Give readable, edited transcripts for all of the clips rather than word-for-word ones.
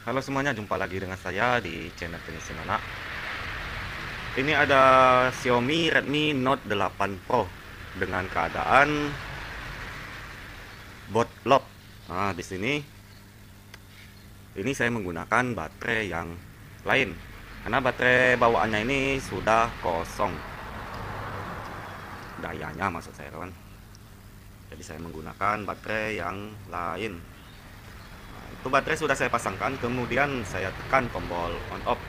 Halo semuanya, jumpa lagi dengan saya di channel Penyusun Anak. Ini ada Xiaomi Redmi Note 8 Pro dengan keadaan bot lock. Nah, di sini ini saya menggunakan baterai yang lain karena baterai bawaannya ini sudah kosong dayanya, maksud saya kawan. Jadi saya menggunakan baterai yang lain. Nah, itu baterai sudah saya pasangkan, kemudian saya tekan tombol on off.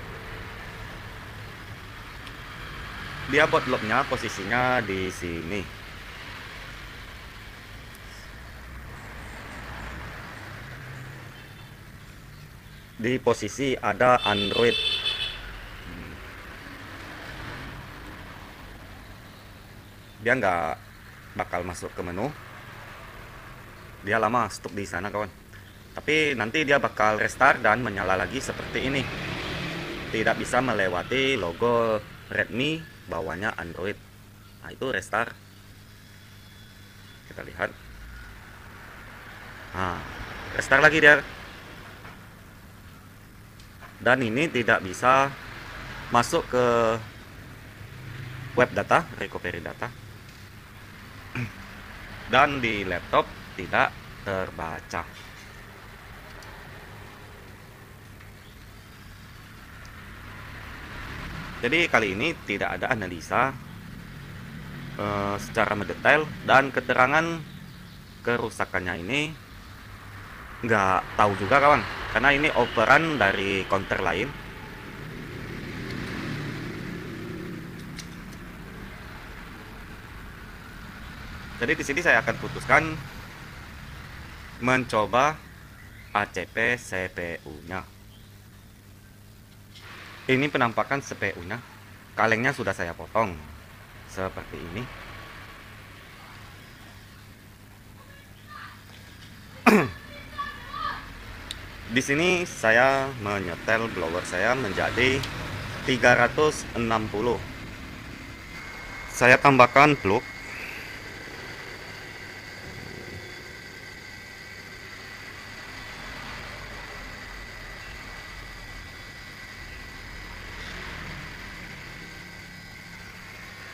Dia bot locknya posisinya di sini. Di posisi ada Android. Dia nggak bakal masuk ke menu. Dia lama stuck di sana kawan. Tapi nanti dia bakal restart dan menyala lagi seperti ini. Tidak bisa melewati logo Redmi bawahnya Android. Nah, itu restart. Kita lihat. Nah, restart lagi dia. Dan ini tidak bisa masuk ke web data, recovery data. Dan di laptop tidak terbaca. Jadi kali ini tidak ada analisa secara mendetail, dan keterangan kerusakannya ini nggak tahu juga kawan, karena ini operan dari counter lain. Jadi di sini saya akan putuskan mencoba ACP CPU-nya. Ini penampakan CPU-nya. Kalengnya sudah saya potong seperti ini. Di sini saya menyetel blower saya menjadi 360. Saya tambahkan plug.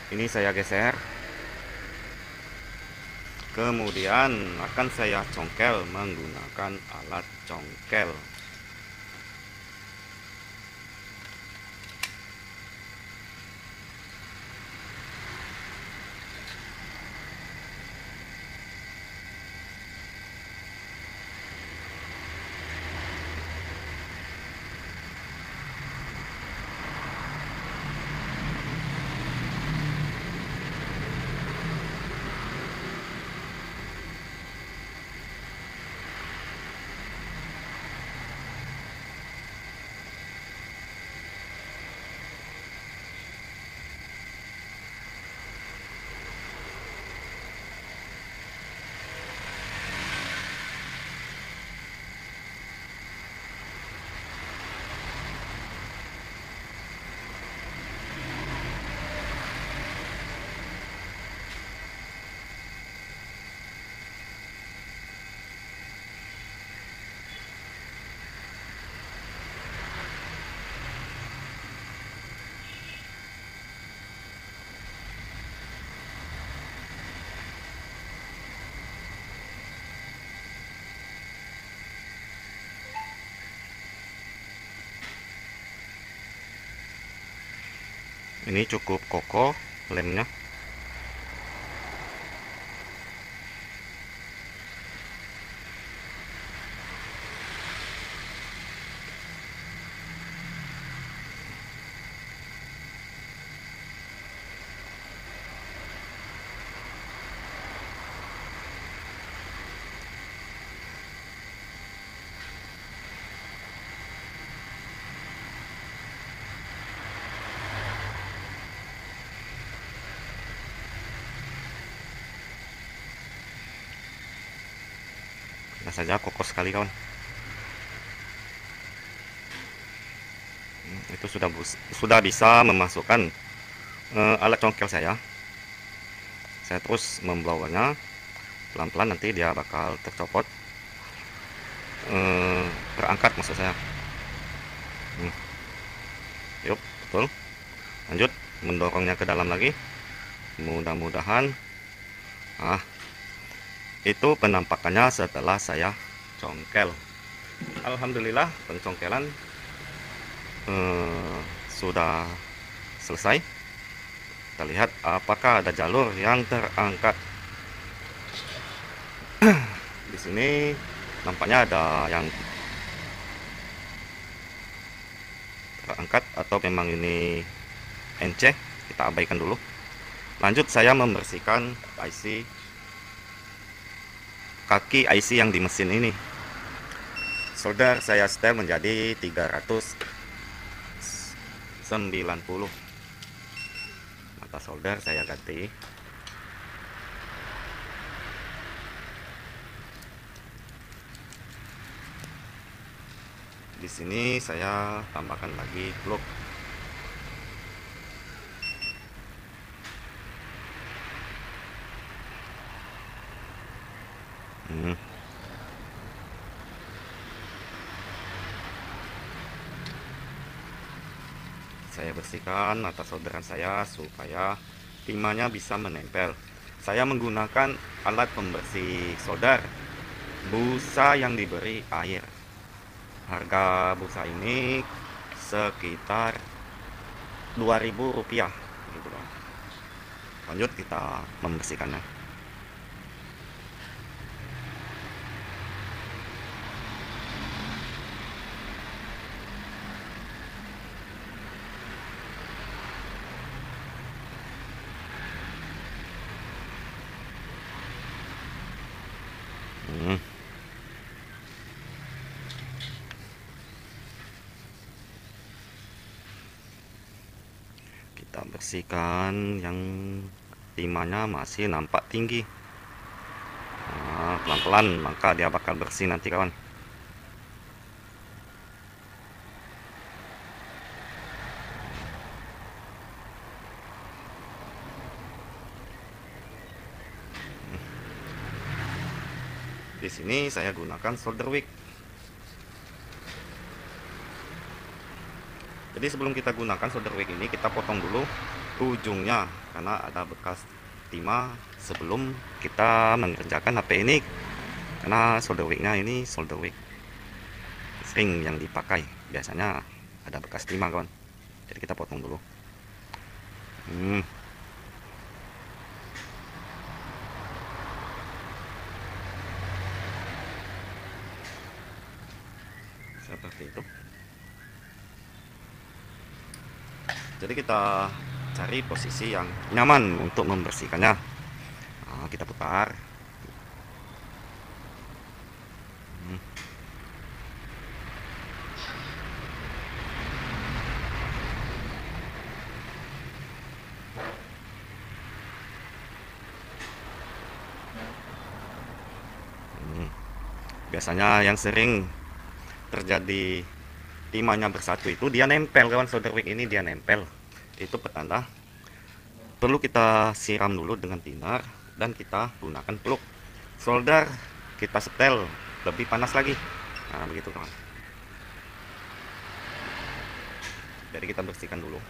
Ini saya geser. Kemudian akan saya congkel menggunakan alat congkel. Ini cukup kokoh lemnya. Nah saja kokoh sekali kawan. Itu sudah bisa memasukkan alat congkel saya. Saya terus membawanya pelan-pelan, nanti dia bakal tercopot perangkat maksud saya. Hmm. Yuk, betul. Lanjut mendorongnya ke dalam lagi. Mudah-mudahan. Ah, itu penampakannya setelah saya congkel. Alhamdulillah pencongkelan sudah selesai. Kita lihat apakah ada jalur yang terangkat. Di sini nampaknya ada yang terangkat atau memang ini NC. Kita abaikan dulu. Lanjut saya membersihkan IC, kaki IC yang di mesin ini. Solder saya setel menjadi 390. Mata solder saya ganti. Di sini saya tambahkan lagi plug. Saya bersihkan mata solderan saya supaya timahnya bisa menempel. Saya menggunakan alat pembersih solder busa yang diberi air. Harga busa ini sekitar Rp2.000 gitu. Lanjut kita membersihkannya. Kita bersihkan yang timahnya masih nampak tinggi. Nah, pelan-pelan maka dia bakal bersih nanti kawan. Di sini saya gunakan solder wick. Jadi sebelum kita gunakan solder wick ini, kita potong dulu ujungnya karena ada bekas timah sebelum kita mengerjakan HP ini. Karena solder wicknya ini solder wick sering yang dipakai, biasanya ada bekas timah kawan. Jadi kita potong dulu. Seperti itu. Jadi kita cari posisi yang nyaman untuk membersihkannya. Nah, kita putar. Biasanya yang sering terjadi timahnya bersatu itu dia nempel kawan, solder wick ini dia nempel. Itu pertanda perlu kita siram dulu dengan tinar dan kita gunakan plug. Solder kita setel lebih panas lagi. Nah begitu kawan. Jadi kita bersihkan dulu.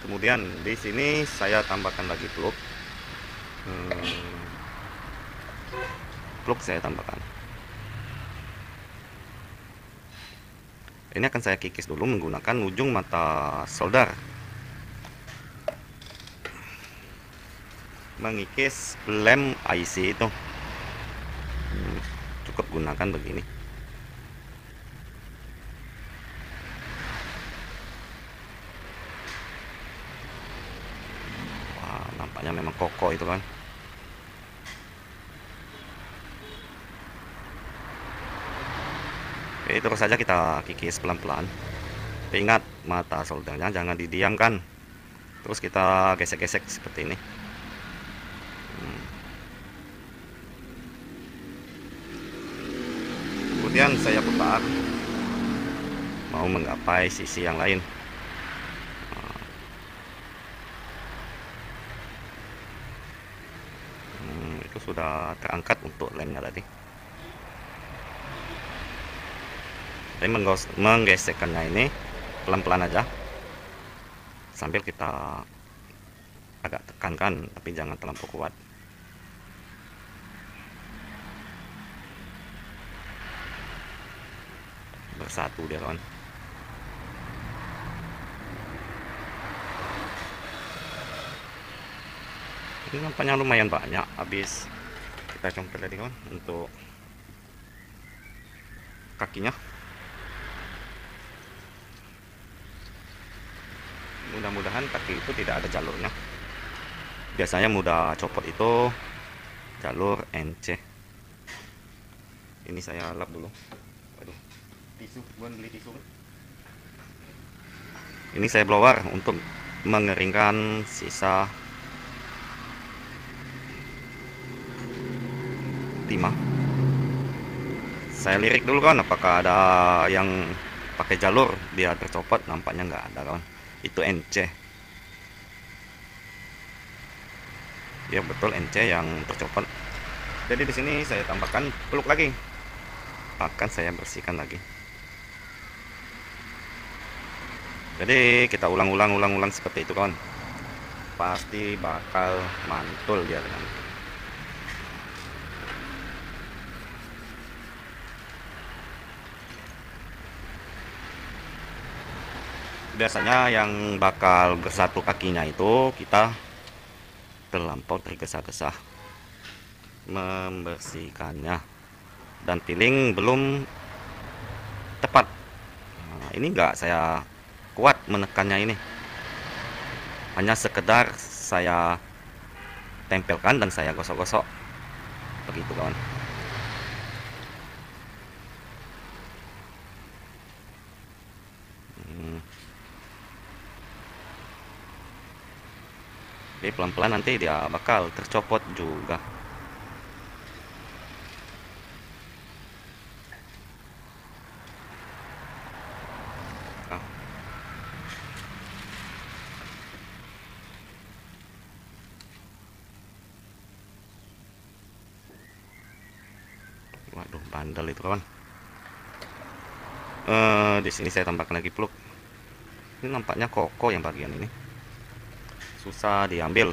Kemudian di sini saya tambahkan lagi plug. Plug saya tambahkan. Ini akan saya kikis dulu menggunakan ujung mata solder. Mengikis lem IC itu. Cukup gunakan begini. Nampaknya memang kokoh itu kan. Oke, terus saja kita kikis pelan-pelan. Ingat mata soldernya jangan didiamkan. Terus kita gesek-gesek seperti ini. Kemudian saya putar mau menggapai sisi yang lain. sudah terangkat untuk lemnya tadi. Jadi menggesekkannya ini pelan-pelan aja, sambil kita agak tekankan, tapi jangan terlalu kuat. Bersatu dia kawan. Ini nampaknya lumayan banyak, habis kita congkel tadi kawan untuk kakinya. Mudah-mudahan kaki itu tidak ada jalurnya. Biasanya mudah copot itu jalur NC. Ini saya lap dulu. Waduh, tisu, bukan beli tisu. Ini saya blower untuk mengeringkan sisa timah. Saya lirik dulu kan, apakah ada yang pakai jalur biar tercopot. Nampaknya nggak ada kawan. Itu NC. Ya betul, NC yang tercopot. Jadi di sini saya tambahkan peluk lagi. Akan saya bersihkan lagi. Jadi kita ulang seperti itu kawan. Pasti bakal mantul dia kan. Biasanya yang bakal bersatu kakinya itu kita terlampau tergesa-gesa membersihkannya dan feeling belum tepat. Nah, ini enggak saya kuat menekannya, ini hanya sekedar saya tempelkan dan saya gosok-gosok begitu kawan. Jadi pelan-pelan nanti dia bakal tercopot juga. Waduh, bandel itu kawan. Di sini saya tambahkan lagi peluk. Ini nampaknya kokoh yang bagian ini, susah diambil.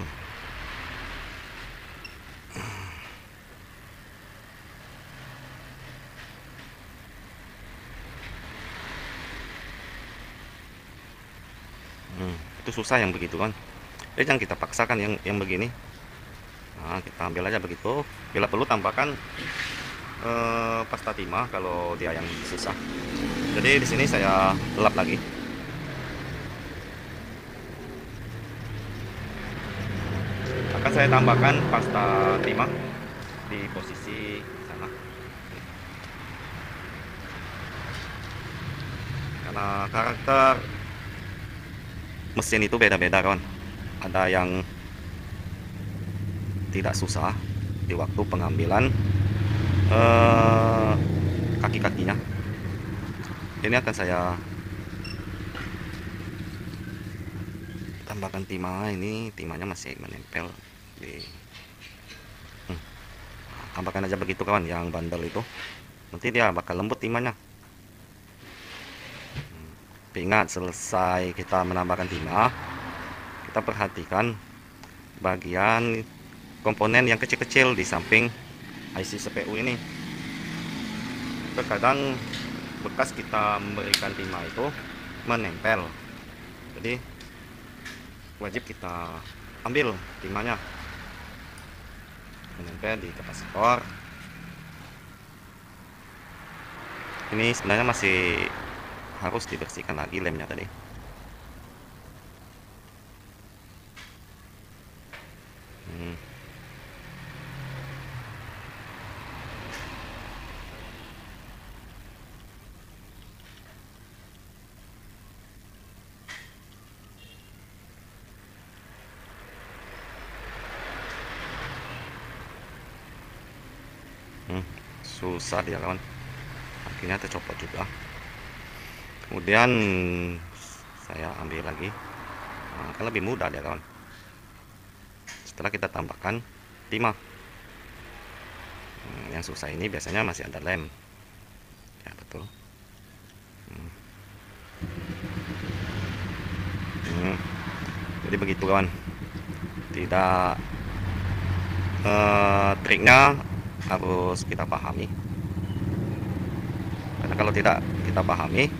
Itu susah yang begitu kan. Jadi jangan kita paksakan yang begini. Nah, kita ambil aja begitu. Bila perlu tambahkan pasta timah kalau dia yang susah. Jadi di sini saya lap lagi. Akan saya tambahkan pasta timah di posisi sana. Karena karakter mesin itu beda-beda kawan. Ada yang tidak susah di waktu pengambilan kaki-kakinya. Ini akan saya tambahkan timah. Ini timahnya masih menempel di tambahkan aja begitu kawan, yang bandel itu nanti dia bakal lembut timahnya. Ingat, selesai kita menambahkan timah, kita perhatikan bagian komponen yang kecil-kecil di samping IC CPU ini. Terkadang bekas kita memberikan timah itu menempel, jadi wajib kita ambil timahnya, menempel di kapasitor. Ini sebenarnya masih harus dibersihkan lagi lemnya tadi. Susah dia kawan, akhirnya tercopot juga. Kemudian saya ambil lagi. Nah, kan lebih mudah dia kawan. Setelah kita tambahkan timah, Yang susah ini biasanya masih ada lem. Ya betul. Jadi begitu kawan. Tidak triknya harus kita pahami. Karena kalau tidak kita pahami,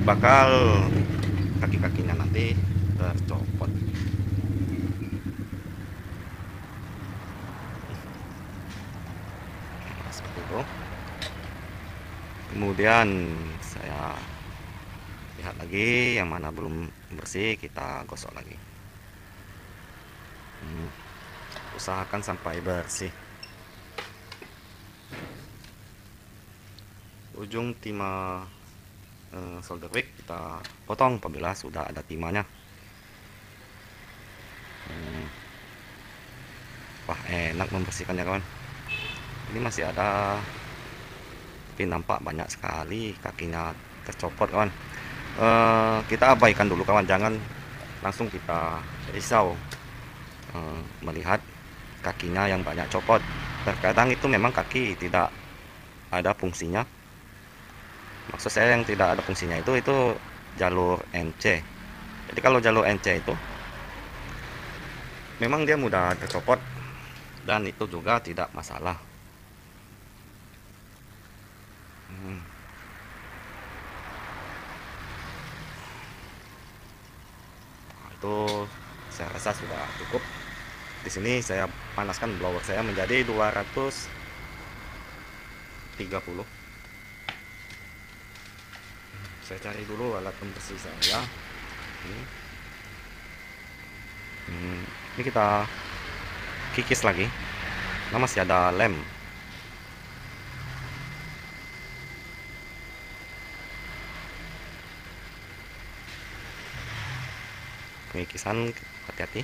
bakal kaki-kakinya nanti tercopot. Seperti itu. Kemudian saya lihat lagi yang mana belum bersih, kita gosok lagi. Usahakan sampai bersih. Ujung timah solder wick kita potong apabila sudah ada timahnya. Wah, enak membersihkannya kawan. Ini masih ada, tapi nampak banyak sekali kakinya tercopot kawan. Kita abaikan dulu kawan, jangan langsung kita risau melihat kakinya yang banyak copot. Terkadang itu memang kaki tidak ada fungsinya. Maksud saya yang tidak ada fungsinya itu jalur NC. Jadi kalau jalur NC itu memang dia mudah tercopot dan itu juga tidak masalah. Itu saya rasa sudah cukup. Di sini saya panaskan blower saya menjadi 230. Saya cari dulu alat pembersih saya. Ini kita kikis lagi. Nah, masih ada lem. Pengikisan hati-hati.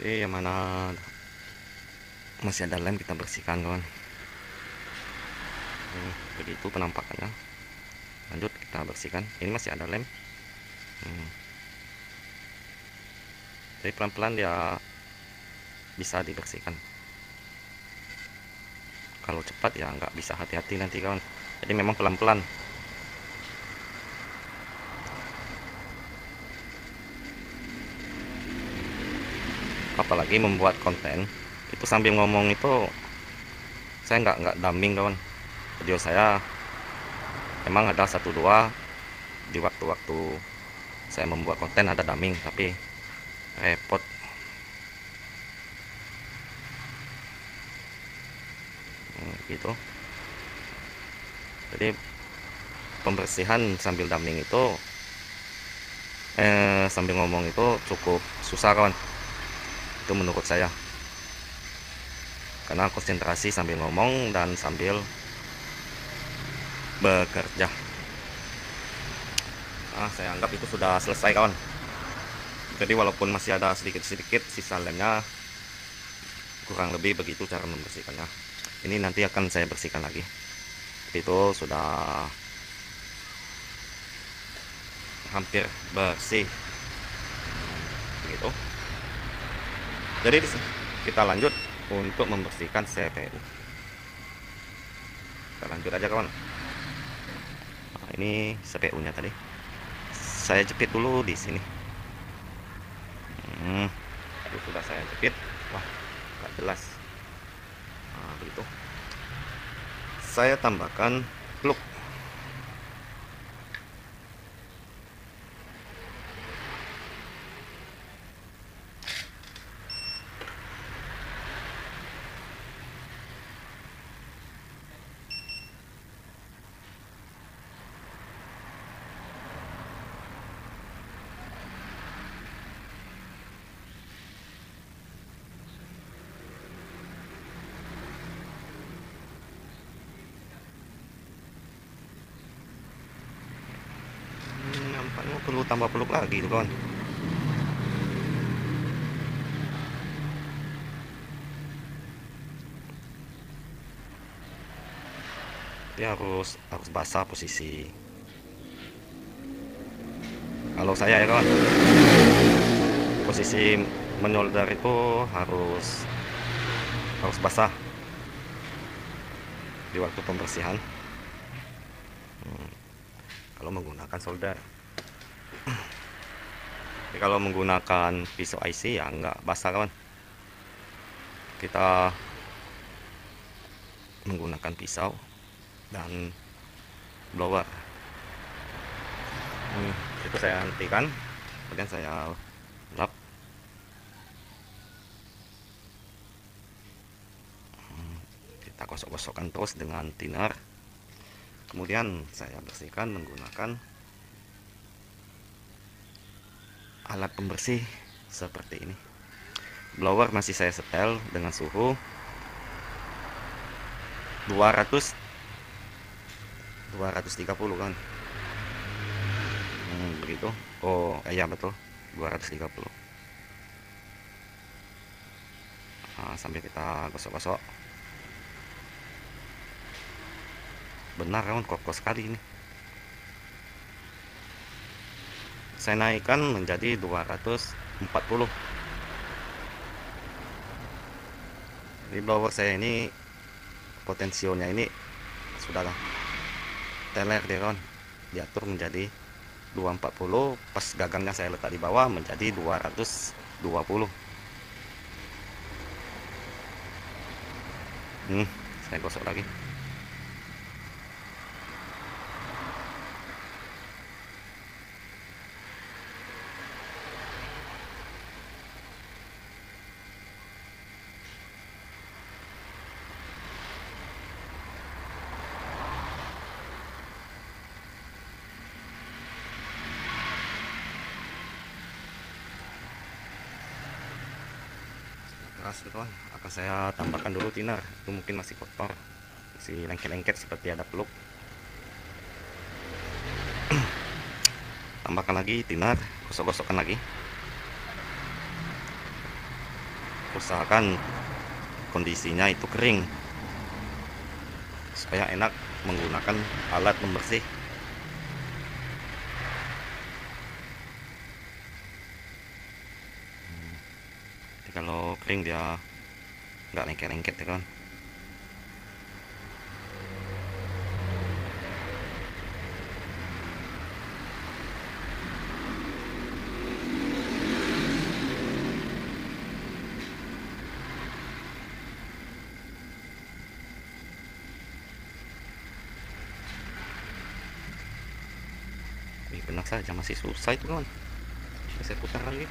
Yang mana masih ada lem kita bersihkan kawan. Begitu penampakannya. Lanjut kita bersihkan. Ini masih ada lem. Jadi pelan-pelan dia bisa dibersihkan. Kalau cepat ya nggak bisa, hati-hati nanti kawan. Jadi memang pelan-pelan. Apalagi membuat konten itu sambil ngomong itu, saya nggak dubbing kawan. Video saya emang ada 1-2 di waktu-waktu saya membuat konten ada dubbing, tapi repot. Gitu. Jadi pembersihan sambil dubbing itu sambil ngomong itu cukup susah kawan. Itu menurut saya, karena konsentrasi sambil ngomong dan sambil bekerja. Saya anggap itu sudah selesai kawan. Jadi walaupun masih ada sedikit-sedikit sisa lemnya, kurang lebih begitu cara membersihkannya. Ini nanti akan saya bersihkan lagi. Itu sudah hampir bersih begitu. Jadi kita lanjut untuk membersihkan CPU. Kita lanjut aja kawan. Nah, ini CPU nya tadi saya jepit dulu di sini. Itu sudah saya jepit. Wah, nggak jelas. Nah, begitu. Saya tambahkan plug. Nampaknya perlu tambah peluk lagi tuh kawan. Dia harus basah posisi. Kalau saya ya kawan, posisi menyolder itu harus basah di waktu pembersihan. Kalau menggunakan solder. Tapi kalau menggunakan pisau IC ya nggak basah kawan. Kita menggunakan pisau dan blower. Itu saya hentikan, kemudian saya lap. Kita gosok-gosokkan terus dengan thinner. Kemudian saya bersihkan menggunakan alat pembersih seperti ini. Blower masih saya setel dengan suhu 230 kan. Begitu. Oh iya betul, 230. Sambil kita gosok-gosok. Benar kawan, kokoh sekali ini. Saya naikkan menjadi 240. Di blower saya ini potensionya ini sudah teler dia kawan, diatur menjadi 240. Pas gagangnya saya letak di bawah menjadi 220. Saya gosok lagi. Keras kawan, akan saya tambahkan dulu thinner. Itu mungkin masih kotor, masih lengket-lengket seperti ada peluk. Tambahkan lagi thinner, gosok-gosokkan lagi. Usahakan kondisinya itu kering supaya enak menggunakan alat pembersih. Kalau kering dia nggak lengket-lengket ya kan. Benar saja masih susah itu kawan. Saya putar lagi.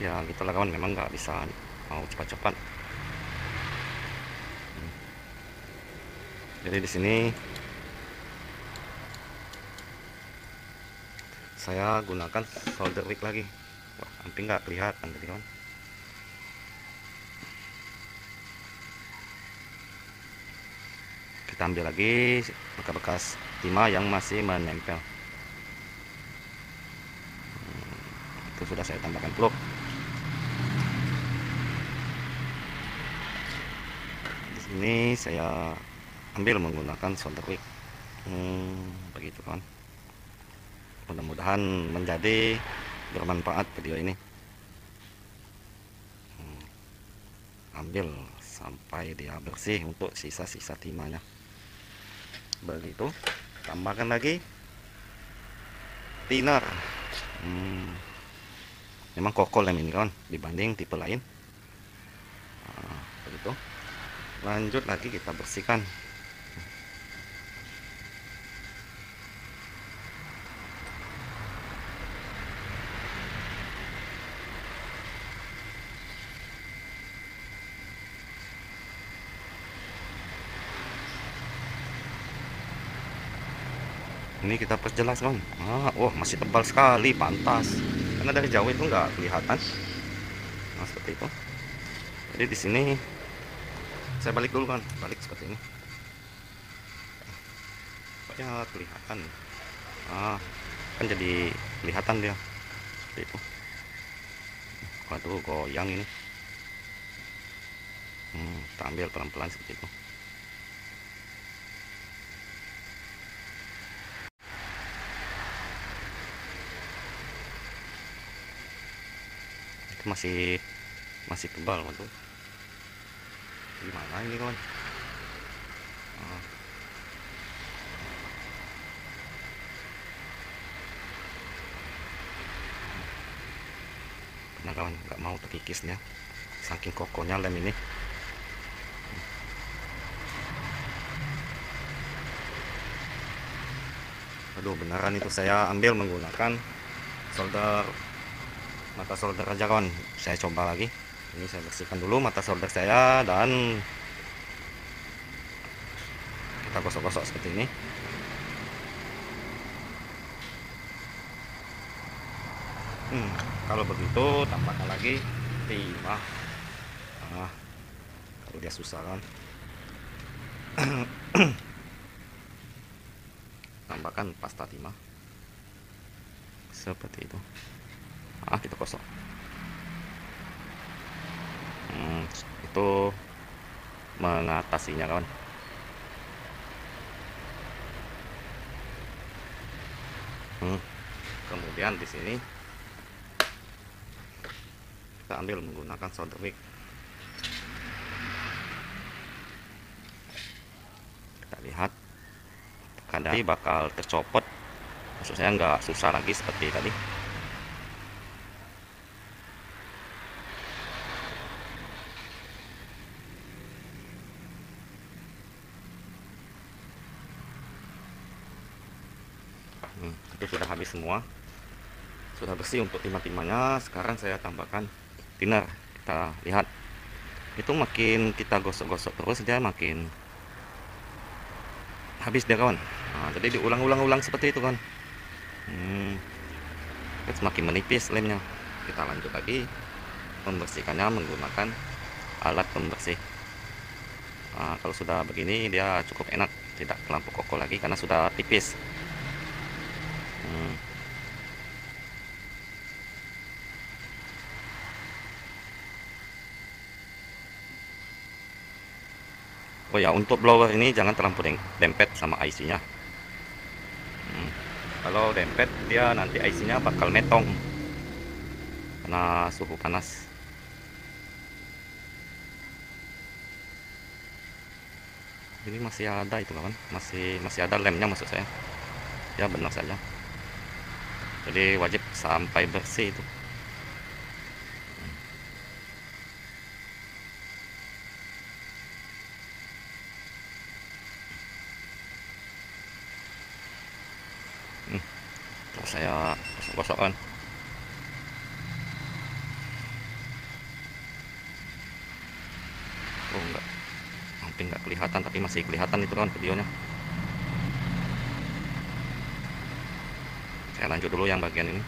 Ya gitulah kawan, memang nggak bisa mau cepat-cepat. Jadi di sini saya gunakan solder wick lagi. Wah, hampir nggak kelihatan tadi kawan. Kita ambil lagi bekas-bekas timah yang masih menempel. Itu sudah saya tambahkan peluk. Di sini saya ambil menggunakan solder wick. Begitu kawan. Mudah-mudahan menjadi bermanfaat video ini. Ambil sampai dia bersih untuk sisa-sisa timahnya. Begitu, tambahkan lagi thinner. Memang kokoh lem ini kawan dibanding tipe lain. Begitu, lanjut lagi kita bersihkan. Ini kita perjelas kawan. Masih tebal sekali, pantas. karena dari jauh itu nggak kelihatan. Nah, seperti itu. Jadi di sini saya balik dulu kan, balik seperti ini. Pokoknya kelihatan. Ah, kan jadi kelihatan dia seperti itu. Waduh, goyang ini. Kita ambil pelan-pelan seperti itu. Itu masih tebal. Waduh, gimana ini kawan? Karena kawan nggak mau terkikisnya, saking kokohnya lem ini. Aduh, beneran itu saya ambil menggunakan solder, mata solder aja kawan. Saya coba lagi. Ini saya bersihkan dulu mata solder saya dan kita gosok-gosok seperti ini. Kalau begitu tambahkan lagi timah. Kalau dia susah kan. Tambahkan pasta timah seperti itu. Kita gosok. Itu mengatasinya kawan. Kemudian di sini kita ambil menggunakan solder wick. Kita lihat kadang bakal tercopot. Maksud saya nggak susah lagi seperti tadi. Itu sudah habis semua, sudah bersih untuk timah-timahnya. Sekarang saya tambahkan thinner. Kita lihat, itu makin kita gosok-gosok terus dia makin habis dia kawan. Jadi diulang-ulang seperti itu kan. Semakin menipis lemnya. Kita lanjut lagi membersihkannya menggunakan alat pembersih. Kalau sudah begini dia cukup enak, tidak terlalu kokoh lagi karena sudah tipis. Oh ya, untuk blower ini jangan terlalu dempet sama IC-nya. Kalau dempet dia nanti IC-nya bakal metong karena suhu panas. Ini masih ada itu kawan, masih ada lemnya maksud saya. Ya benar saja. Jadi wajib sampai bersih itu. Terus saya gosok-gosokkan. Oh enggak, hampir nggak kelihatan tapi masih kelihatan itu kan videonya. Saya lanjut dulu yang bagian ini.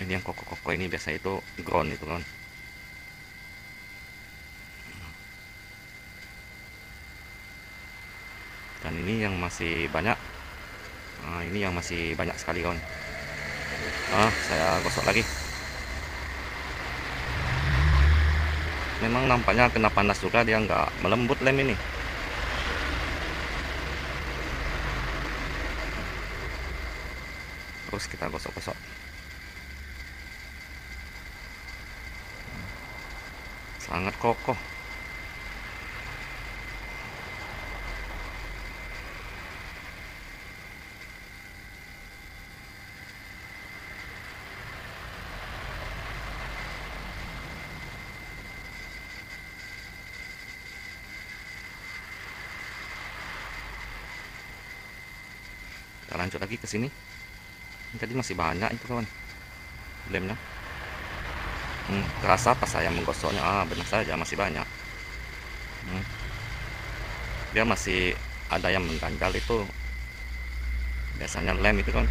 Ini yang koko-koko ini biasa itu ground itu kan. Dan ini yang masih banyak. Ini yang masih banyak sekali kawan. Saya gosok lagi. Memang nampaknya kena panas juga, dia nggak melembut lem ini. Terus kita gosok-gosok. Sangat kokoh. Kita lanjut lagi ke sini. Tadi masih banyak itu kawan lemnya. Terasa pas saya menggosoknya, benar saja masih banyak. Dia masih ada yang mengganjal itu. Biasanya lem itu kan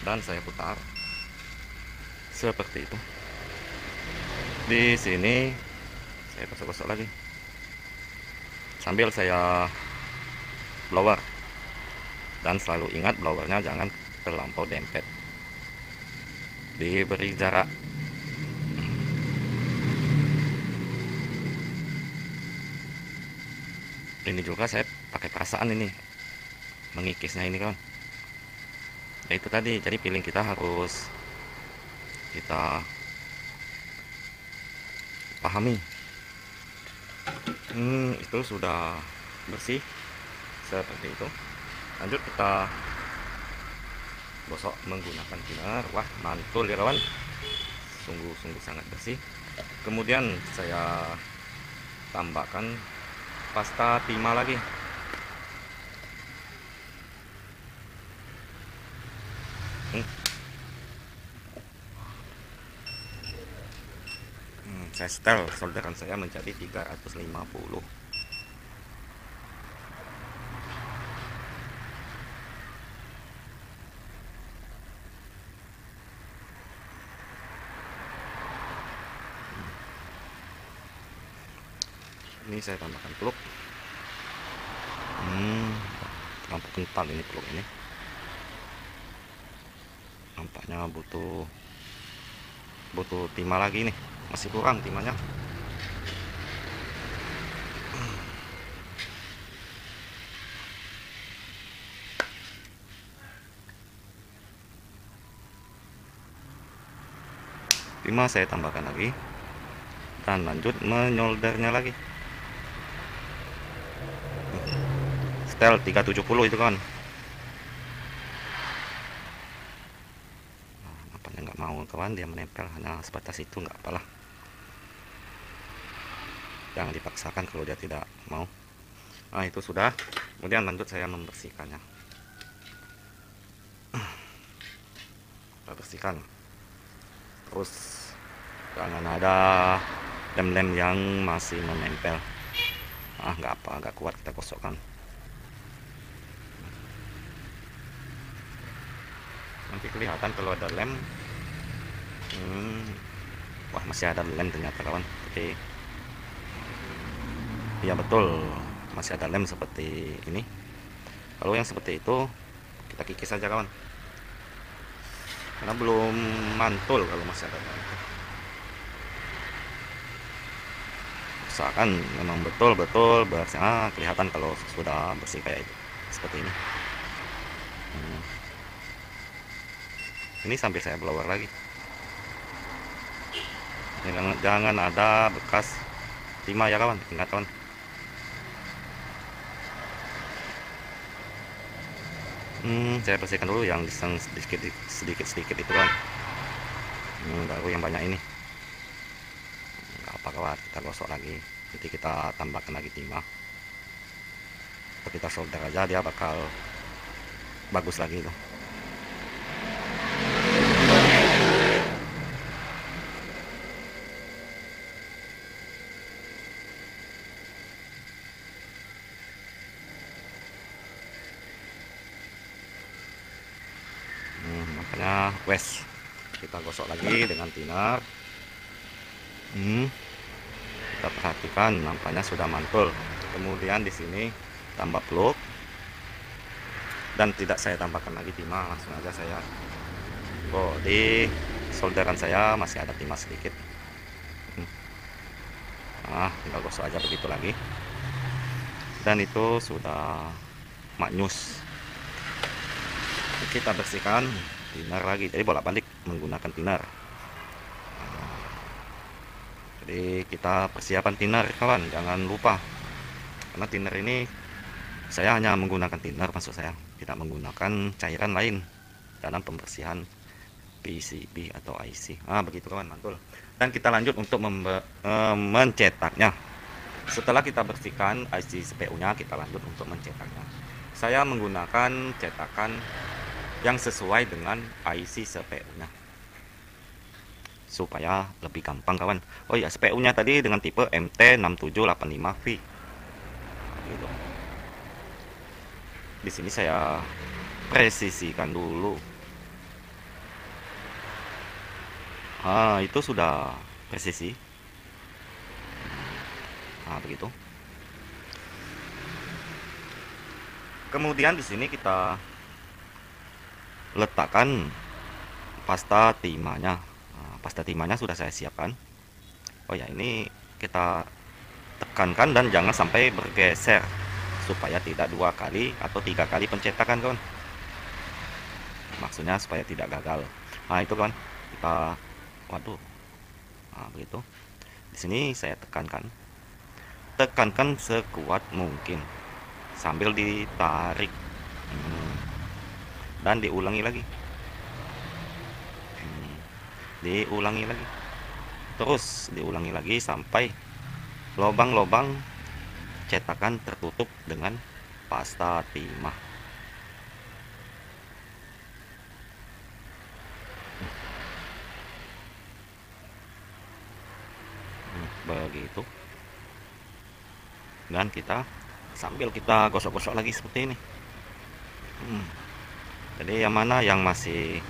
dan saya putar seperti itu. Di sini saya gosok-gosok lagi sambil saya blower, dan selalu ingat blowernya jangan terlampau dempet, diberi jarak. Ini juga saya pakai perasaan ini mengikisnya ini kan. Ya itu tadi, jadi piling kita harus kita pahami. Itu sudah bersih seperti itu. Lanjut kita gosok menggunakan thinner. Wah, mantul ya kawan, sungguh-sungguh sangat bersih. Kemudian saya tambahkan pasta timah lagi. Saya setel solderan saya menjadi 350. Ini saya tambahkan plug. Terlalu kental ini plug ini. Nampaknya butuh timah lagi nih, masih kurang timahnya. Timah saya tambahkan lagi dan lanjut menyoldernya lagi. Setel 370 itu kan. Nampaknya nggak mau kawan, dia menempel hanya sebatas itu, nggak apalah. Jangan dipaksakan kalau dia tidak mau. Nah itu sudah. Kemudian lanjut saya membersihkannya. Kita bersihkan. Terus jangan ada lem-lem yang masih menempel. Nggak apa, agak kuat kita gosokkan. Nanti kelihatan kalau ada lem. Wah, masih ada lem ternyata kawan. Oke. Iya betul, masih ada lem seperti ini. Kalau yang seperti itu kita kikis saja kawan, karena belum mantul kalau masih ada lem. Usahakan memang betul-betul bersih. Kelihatan kalau sudah bersih kayak itu, seperti ini. Ini sambil saya blower lagi. Jangan ada bekas timah ya kawan, ingat kawan. Saya bersihkan dulu yang sedikit itu kan. Baru yang banyak ini. Nggak apa kawan, kita gosok lagi. Nanti kita tambahkan lagi timah. Atau kita solder aja, dia bakal bagus lagi itu. Makanya wes kita gosok lagi dengan thinner. Kita perhatikan nampaknya sudah mantul. Kemudian di sini tambah plug, dan tidak saya tambahkan lagi timah, langsung aja saya di solderan saya masih ada timah sedikit. Tinggal gosok aja begitu lagi, dan itu sudah maknyus. Kita bersihkan thinner lagi, jadi bolak-balik menggunakan thinner. Jadi kita persiapan thinner kawan, jangan lupa, karena thinner ini saya hanya menggunakan thinner, maksud saya tidak menggunakan cairan lain dalam pembersihan PCB atau IC. Begitu kawan, mantul. Dan kita lanjut untuk mencetaknya. Setelah kita bersihkan IC CPU nya, kita lanjut untuk mencetaknya. Saya menggunakan cetakan yang sesuai dengan IC CPU nya supaya lebih gampang kawan. Oh ya, CPU nya tadi dengan tipe MT6785V gitu. Di sini saya presisikan dulu Itu sudah presisi. Begitu. Kemudian di sini kita letakkan pasta timahnya. Pasta timahnya sudah saya siapkan. Oh ya, ini kita tekankan dan jangan sampai bergeser supaya tidak 2 kali atau 3 kali pencetakan, kawan. Maksudnya supaya tidak gagal. Itu kan kita, waduh, begitu. Di sini saya tekankan sekuat mungkin sambil ditarik. Dan diulangi lagi, terus diulangi lagi sampai lubang-lubang cetakan tertutup dengan pasta timah. Begitu. Dan kita sambil kita gosok-gosok lagi seperti ini. Jadi yang mana yang masih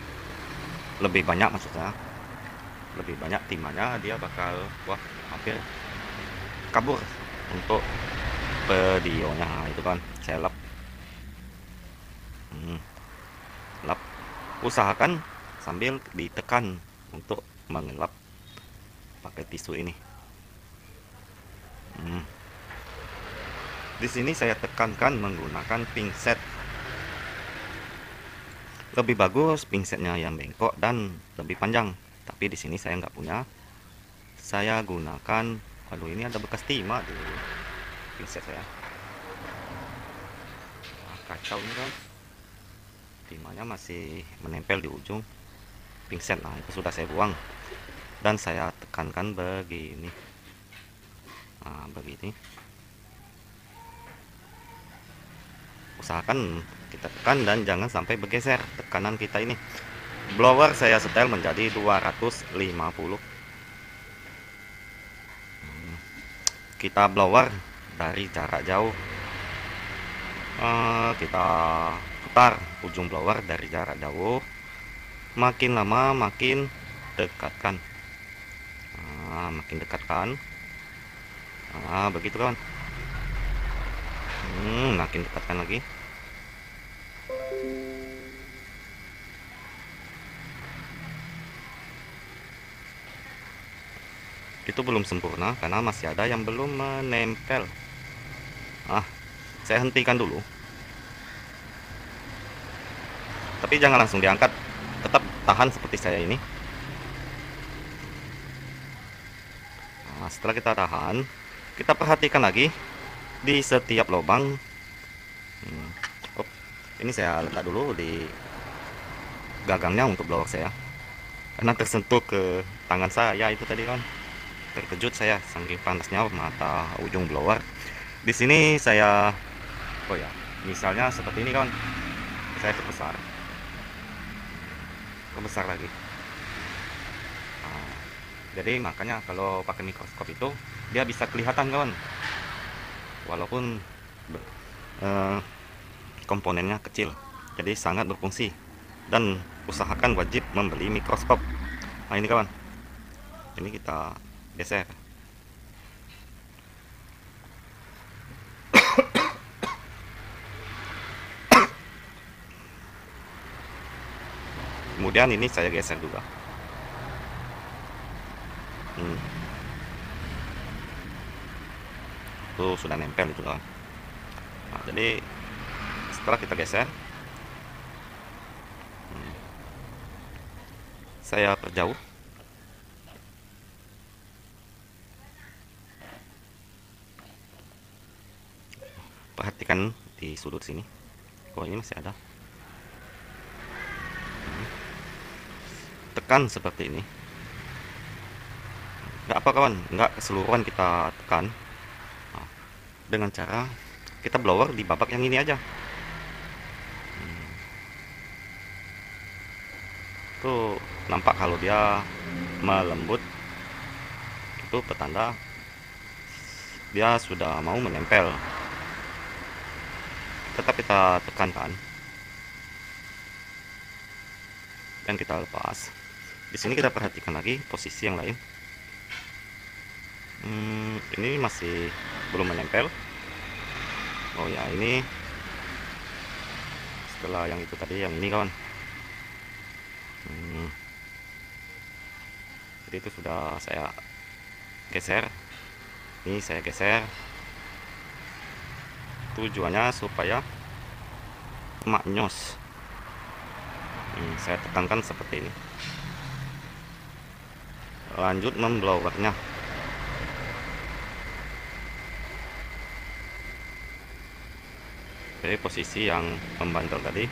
lebih banyak, maksudnya lebih banyak timahnya, dia bakal hampir kabur untuk videonya. Itu kan saya lap. Usahakan sambil ditekan untuk mengelap pakai tisu ini. Di sini saya tekankan menggunakan pinset. Lebih bagus pinsetnya yang bengkok dan lebih panjang. Tapi di sini saya nggak punya. Saya gunakan, waduh, ini ada bekas timah di pinset saya. Kacau ini kan. Timahnya masih menempel di ujung pinset. Itu sudah saya buang. Dan saya tekankan begini. Begini. Usahakan kita tekan dan jangan sampai bergeser tekanan kita ini. Blower saya setel menjadi 250. Kita blower dari jarak jauh. Kita putar ujung blower dari jarak jauh. Makin lama makin dekatkan. Makin dekatkan. Begitu, kawan. Makin dekatkan lagi. Itu belum sempurna karena masih ada yang belum menempel. Saya hentikan dulu. Tapi jangan langsung diangkat, tetap tahan seperti saya ini. Setelah kita tahan, kita perhatikan lagi di setiap lubang. Ini saya letak dulu di gagangnya untuk blower saya, karena tersentuh ke tangan saya itu tadi, kan. Terkejut saya saking panasnya mata ujung blower. Di sini saya, misalnya seperti ini, kawan. Saya kebesar lagi. Jadi makanya kalau pakai mikroskop itu dia bisa kelihatan, kawan, walaupun komponennya kecil. Jadi sangat berfungsi. Dan usahakan wajib membeli mikroskop. Ini, kawan, ini kita geser. Kemudian ini saya geser juga. Itu sudah nempel itu, kawan. Jadi setelah kita geser, saya perjauh. Perhatikan di sudut sini. Ini masih ada. Tekan seperti ini. Nggak apa, kawan, nggak keseluruhan kita tekan. Dengan cara kita blower di babak yang ini aja. Tuh nampak kalau dia melembut, itu petanda dia sudah mau menempel. Tetap kita tekankan dan kita lepas. Di sini kita perhatikan lagi posisi yang lain. Ini masih belum menempel. Oh ya, ini setelah yang itu tadi, yang ini kawan. Jadi itu sudah saya geser. Ini saya geser. Tujuannya supaya maknyos. Saya tekankan seperti ini. Lanjut memblowernya. Dari posisi yang membandel tadi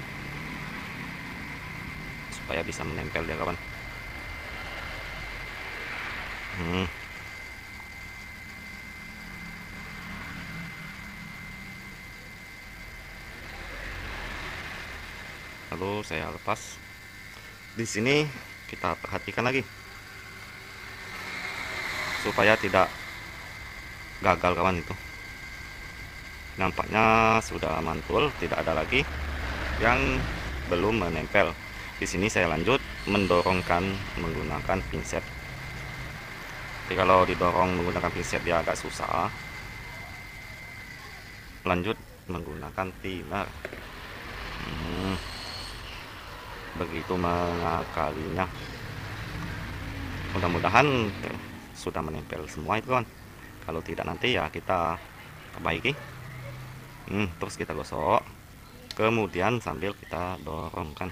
supaya bisa menempel ya kawan. Lalu saya lepas. Di sini kita perhatikan lagi supaya tidak gagal kawan. Itu nampaknya sudah mantul, tidak ada lagi yang belum menempel. Di sini saya lanjut mendorongkan menggunakan pinset. Jadi kalau didorong menggunakan pinset dia agak susah. Lanjut menggunakan thinner. Begitu mengakalinya. Mudah-mudahan sudah menempel semua itu kawan. Kalau tidak nanti ya kita perbaiki. Terus kita gosok, kemudian sambil kita dorongkan.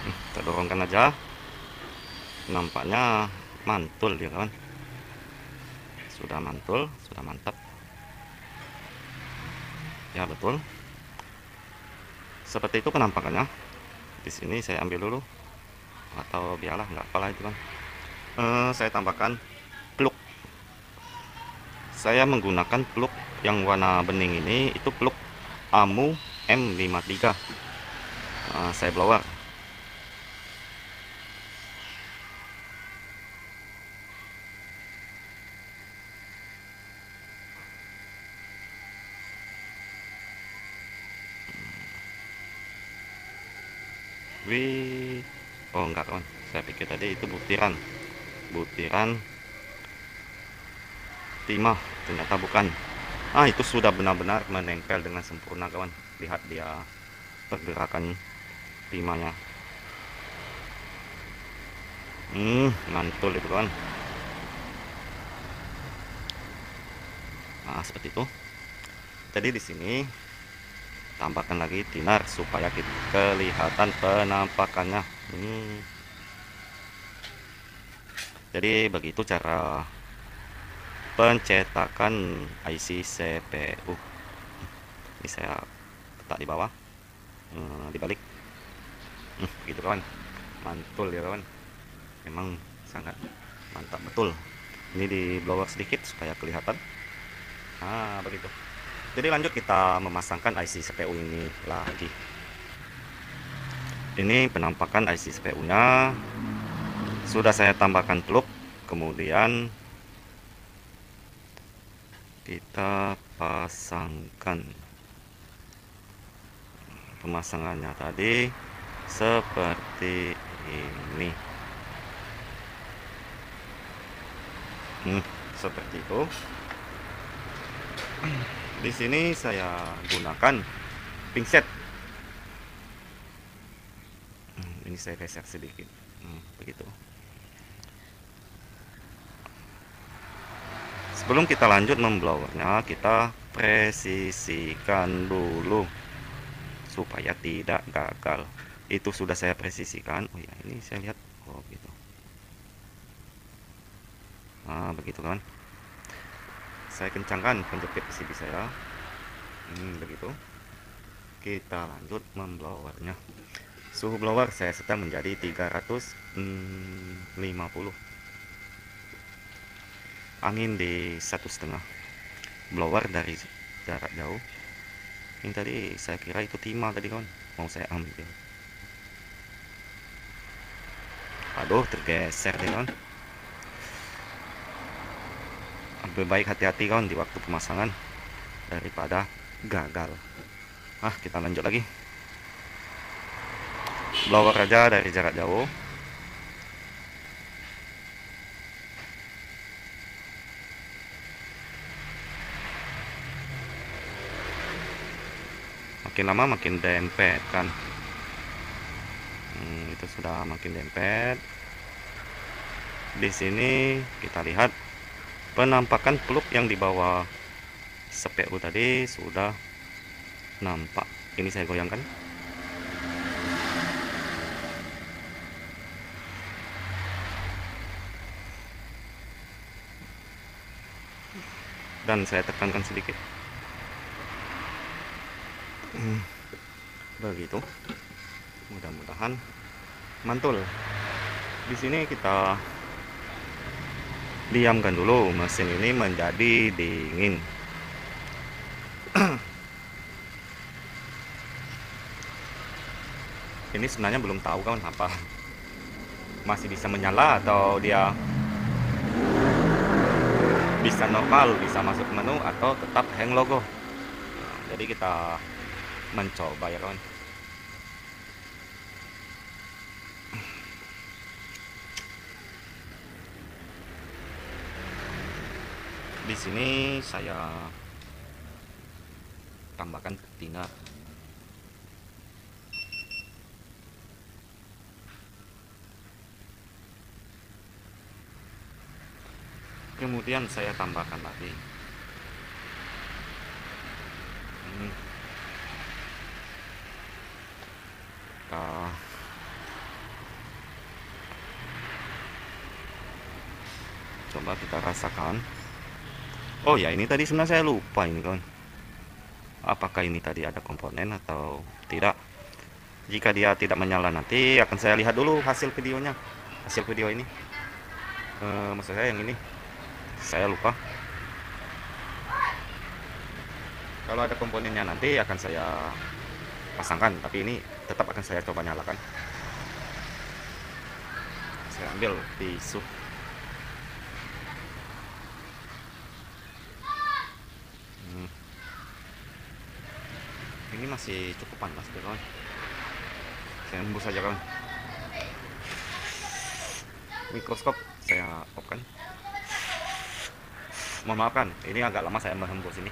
Kita dorongkan aja. Nampaknya mantul ya kawan. Sudah mantul, sudah mantap. Ya betul. Seperti itu penampakannya. Di sini saya ambil dulu, atau biarlah, nggak apalah itu kan. Saya tambahkan plug. Saya menggunakan plug yang warna bening ini, itu plug AMU M53. Saya blower. Oh enggak kawan, saya pikir tadi itu butiran timah, ternyata bukan. Itu sudah benar-benar menempel dengan sempurna kawan. Lihat dia pergerakan timahnya. Mantul itu kawan. Seperti itu. Jadi di sini tambahkan lagi thinner supaya kelihatan penampakannya. Jadi begitu cara pencetakan IC CPU. Ini saya letak di bawah, dibalik. Gitu kawan, mantul ya kawan. Memang sangat mantap betul. Ini di blower sedikit supaya kelihatan. Begitu. Jadi lanjut kita memasangkan IC CPU ini lagi. Ini penampakan IC CPU nya. Sudah saya tambahkan plug, kemudian kita pasangkan. Pemasangannya tadi seperti ini. Seperti itu. Di sini saya gunakan pinset. Ini saya geser sedikit. Begitu. Sebelum kita lanjut memblowernya, kita presisikan dulu supaya tidak gagal. Itu sudah saya presisikan. Oh ya, ini saya lihat. Oh gitu. Begitu kan. Saya kencangkan penjepit PCB saya. Begitu. Kita lanjut memblowernya. Suhu blower saya setel menjadi 350. Angin di 1,5. Blower dari jarak jauh. Ini tadi saya kira itu timah tadi kawan, mau saya ambil. Aduh, tergeser deh kawan. Lebih baik hati-hati kawan di waktu pemasangan daripada gagal. Kita lanjut lagi. Blower aja dari jarak jauh. Makin lama makin dempet kan. Itu sudah makin dempet. Di sini kita lihat penampakan peluk yang di bawah CPU tadi sudah nampak. Ini saya goyangkan. Dan saya tekankan sedikit. Begitu. Mudah-mudahan mantul. Di sini kita diamkan dulu mesin ini menjadi dingin. Ini sebenarnya belum tahu kawan apa masih bisa menyala atau dia bisa normal, bisa masuk menu atau tetap hang logo. Jadi kita mencoba ya kawan. Di sini saya tambahkan betina. Kemudian saya tambahkan lagi. Coba kita rasakan. Oh ya, ini tadi sebenarnya saya lupa ini kawan. Apakah ini tadi ada komponen atau tidak? Jika dia tidak menyala nanti akan saya lihat dulu hasil videonya. Hasil video ini. Maksud saya yang ini. Saya lupa. Kalau ada komponennya nanti akan saya pasangkan, tapi ini tetap akan saya coba nyalakan. Saya ambil tisu. Ini masih cukup panas deh kawan. Saya embus saja kawan. Mikroskop saya off kan. Mohon maaf kan, ini agak lama saya menghembus ini.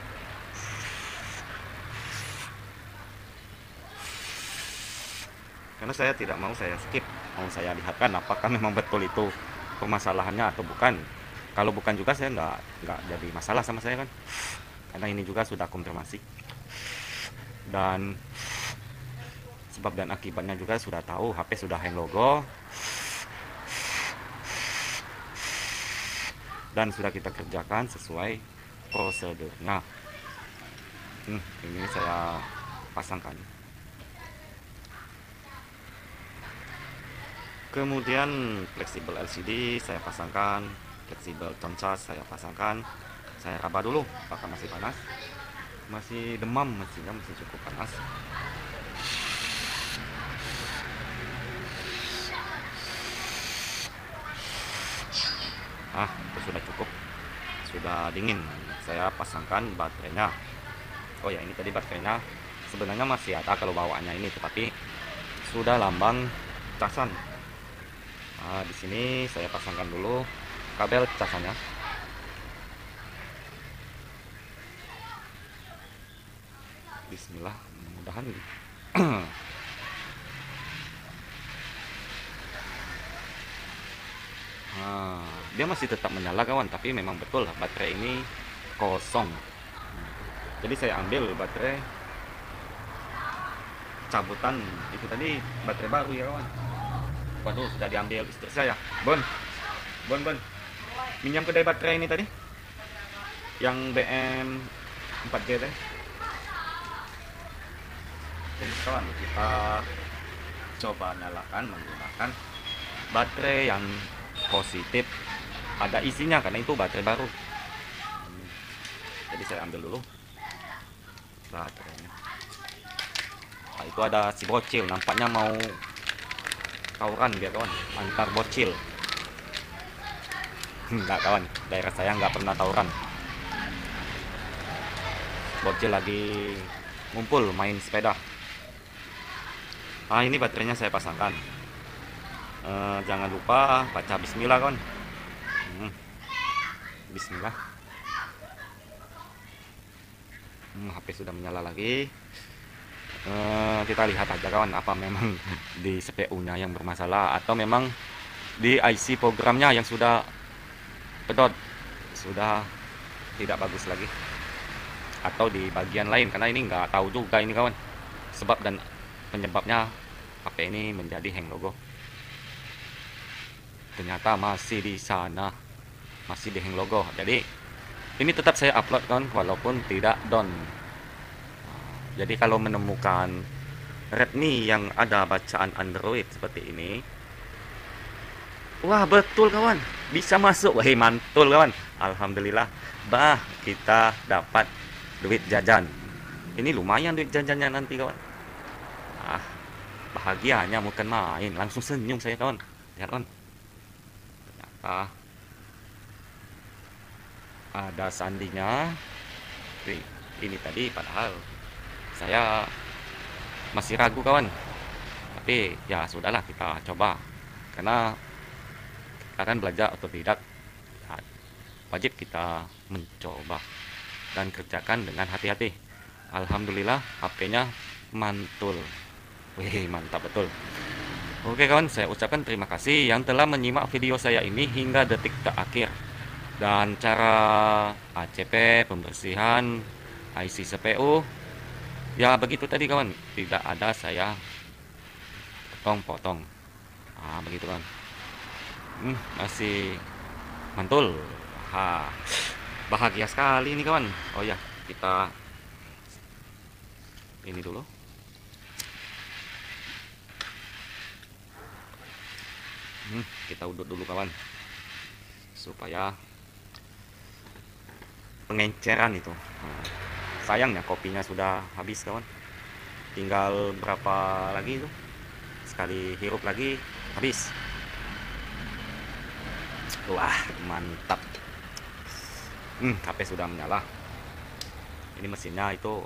Karena saya tidak mau saya skip, mau saya lihatkan apakah memang betul itu permasalahannya atau bukan. Kalau bukan juga saya nggak jadi masalah sama saya kan. Karena ini juga sudah konfirmasi. Dan sebab dan akibatnya juga sudah tahu, HP sudah hang logo. Dan sudah kita kerjakan sesuai prosedurnya. Ini saya pasangkan. Kemudian fleksibel LCD saya pasangkan, fleksibel concha saya pasangkan. Saya raba dulu, apakah masih panas. Masih demam mesinnya, masih cukup panas. Itu sudah cukup, sudah dingin. Saya pasangkan baterainya. Oh ya, ini tadi baterainya sebenarnya masih ada kalau bawaannya ini, tetapi sudah lambang casan. Di sini saya pasangkan dulu kabel casannya. Bismillah, mudah-mudahan dia masih tetap menyala kawan, tapi memang betul baterai ini kosong. Jadi saya ambil baterai cabutan itu tadi, baterai baru ya kawan. Waduh, sudah diambil istri saya. Bon, minjam kedai baterai ini tadi, yang BM 4G tadi. Jadi kawan, kita coba nyalakan menggunakan baterai yang positif, ada isinya karena itu baterai baru. Jadi saya ambil dulu baterainya. Nah, itu ada si bocil, nampaknya mau tawuran dia kawan, antar bocil. Enggak kawan, daerah saya nggak pernah tawuran. Bocil lagi ngumpul main sepeda. Ah, ini baterainya saya pasangkan. Jangan lupa baca bismillah kawan. Bismillah. HP sudah menyala lagi. Kita lihat aja kawan, apa memang di CPU-nya yang bermasalah atau memang di IC programnya yang sudah pedot, sudah tidak bagus lagi, atau di bagian lain, karena ini nggak tahu juga ini kawan sebab dan penyebabnya HP ini menjadi hang logo. Ternyata masih di sana, masih di hang logo. Jadi ini tetap saya upload kawan walaupun tidak down. Jadi kalau menemukan Redmi yang ada bacaan Android seperti ini, wah betul kawan, bisa masuk. Wah mantul kawan, alhamdulillah. Bah, kita dapat duit jajan. Ini lumayan duit jajannya nanti kawan. Ah, bahagianya bukan main, langsung senyum saya kawan. Lihat kawan, ternyata ada sandinya. Ini tadi padahal saya masih ragu kawan, tapi ya sudahlah, kita coba karena kita akan belajar otodidak. Ya, wajib kita mencoba dan kerjakan dengan hati-hati. Alhamdulillah HP-nya mantul. Wih, mantap betul. Oke kawan, saya ucapkan terima kasih yang telah menyimak video saya ini hingga detik terakhir. Dan cara ACP pembersihan IC CPU ya begitu tadi kawan, tidak ada saya potong-potong. Ah begitu kan. Masih mantul. Bahagia sekali ini kawan. Oh ya, kita ini dulu. Kita udut dulu kawan, supaya pengenceran itu. Sayangnya kopinya sudah habis kawan, tinggal berapa lagi itu, sekali hirup lagi habis. Wah mantap. HP sudah menyala. Ini mesinnya itu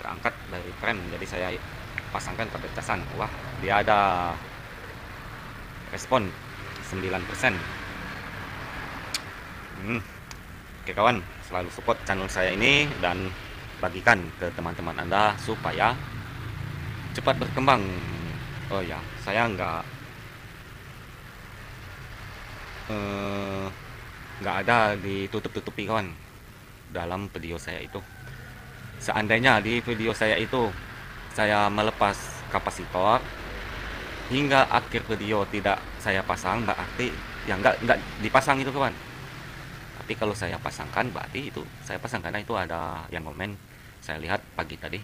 berangkat dari frame, jadi saya pasangkan pada casan. Wah, dia ada respon 9%. Oke kawan, selalu support channel saya ini dan bagikan ke teman-teman Anda supaya cepat berkembang. Oh ya, saya nggak ada ditutup-tutupi kawan dalam video saya itu. Seandainya di video saya itu saya melepas kapasitor hingga akhir video tidak saya pasang, berarti ya nggak dipasang itu kawan. Tapi kalau saya pasangkan berarti itu saya pasang, karena itu ada yang komen saya lihat pagi tadi.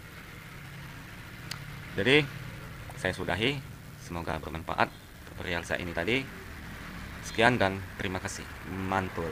Jadi saya sudahi, semoga bermanfaat tutorial saya ini tadi. Sekian dan terima kasih. Mantul.